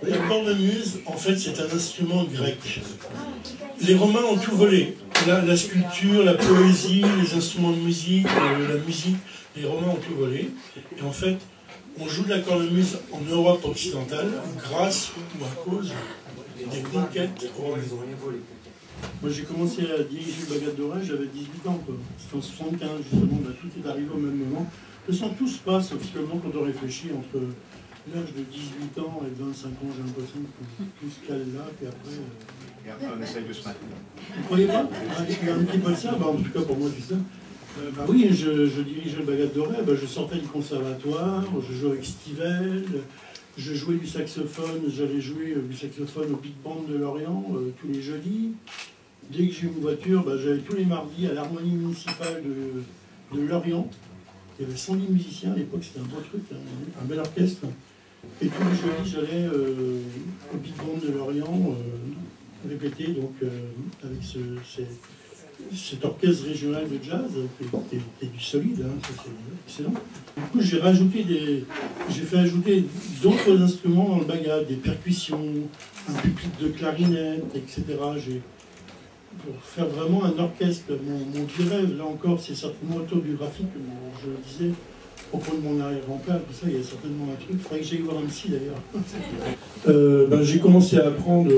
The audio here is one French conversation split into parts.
La cornemuse, en fait, c'est un instrument grec. Les Romains ont tout volé. La sculpture, la poésie, les instruments de musique, la musique, les Romains ont tout volé. Et en fait, on joue de la cornemuse en Europe occidentale grâce ou à cause des conquêtes romaines. Moi, j'ai commencé à diriger le Bagad d'Oreille, j'avais 18 ans. C'était en 75, justement, tout est arrivé au même moment. De toute façon, tout se passe, finalement, quand on réfléchit entre l'âge de 18 ans et 25 ans, j'ai l'impression que tout se cale là, puis après... Et après, on essaye de se maintenir. Vous croyez pas? Il y a un petit peu de ça, en tout cas pour moi, c'est ça. Oui, je dirigeais le Bagad d'Oreille, je sortais du conservatoire, je jouais avec Stivell, je jouais du saxophone, j'allais jouer du saxophone au Big Band de Lorient tous les jeudis. Dès que j'ai eu une voiture, j'allais tous les mardis à l'harmonie municipale de Lorient. Il y avait 110 musiciens à l'époque, c'était un beau truc, un bel orchestre. Et tous les jeudis, j'allais au Big Band de Lorient répéter donc, avec cet orchestre régional de jazz qui est du solide, ça c'est excellent. Du coup, j'ai fait ajouter d'autres instruments dans le bagad, des percussions, un pupitre de clarinette, etc. Pour faire vraiment un orchestre, mon vieux rêve, là encore, c'est certainement autobiographique, comme je le disais, au propos de mon arrière-grand-père, tout ça, il y a certainement un truc, il faudrait que j'aille voir un psy d'ailleurs. J'ai commencé à apprendre,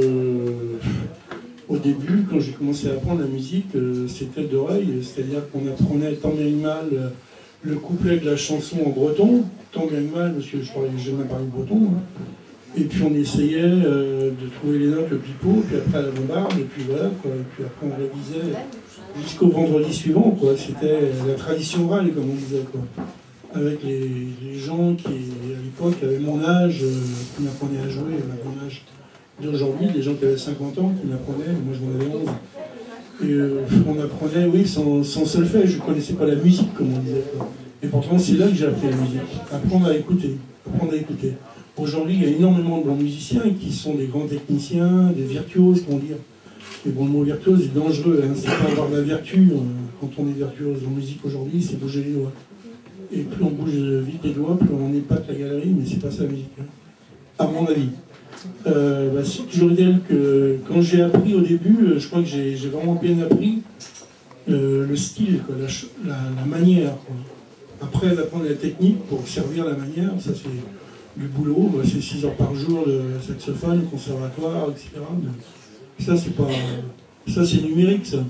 au début, quand j'ai commencé à apprendre la musique, c'était d'oreille, c'est-à-dire qu'on apprenait tant bien que mal le couplet de la chanson en breton, tant bien que mal, parce que je n'ai jamais parlé breton, et puis on essayait de trouver les notes, le pipeau, puis après à la bombarde, et puis voilà, quoi. Et puis après on révisait jusqu'au vendredi suivant, quoi. C'était la tradition orale, comme on disait, quoi. Avec les gens qui, à l'époque, avaient mon âge, qui m'apprenaient à jouer, mon âge d'aujourd'hui, des gens qui avaient 50 ans, qui m'apprenaient, moi je m'en avais 11. Et on apprenait, oui, sans solfège, je ne connaissais pas la musique, comme on disait, quoi. Et pourtant c'est là que j'ai appris la musique, apprendre à écouter, apprendre à écouter. Aujourd'hui, il y a énormément de bons musiciens qui sont des grands techniciens, des virtuoses, comment dire. Mais bon, le mot virtuose est dangereux, c'est pas avoir de la vertu. Quand on est virtuose en musique aujourd'hui, c'est bouger les doigts. Et plus on bouge vite les doigts, plus on épate la galerie, mais c'est pas ça la musique, à mon avis. C'est toujours idéal que quand j'ai appris au début, je crois que j'ai vraiment bien appris le style, quoi, la manière, quoi. Après, d'apprendre la technique pour servir la manière, ça c'est du boulot, c'est 6 heures par jour de saxophone, conservatoire, etc. Ça, c'est pas... Ça, c'est numérique, ça.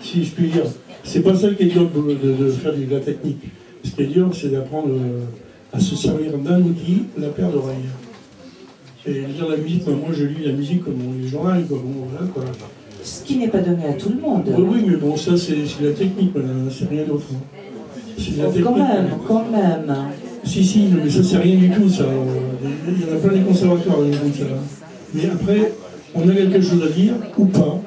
Si je puis dire. C'est pas ça qui est dur de faire de la technique. Ce qui est dur, c'est d'apprendre à se servir d'un outil, la paire d'oreilles. Et lire la musique, moi je lis la musique comme dans les journaux, quoi. Bon, voilà, quoi. Ce qui n'est pas donné à tout le monde. Oui, mais bon, ça, c'est la technique, c'est rien d'autre. C'est la technique. Quand même. Si, mais ça c'est rien du tout, ça. Il y en a plein des conservatoires, ça. Mais après, on a quelque chose à dire, ou pas,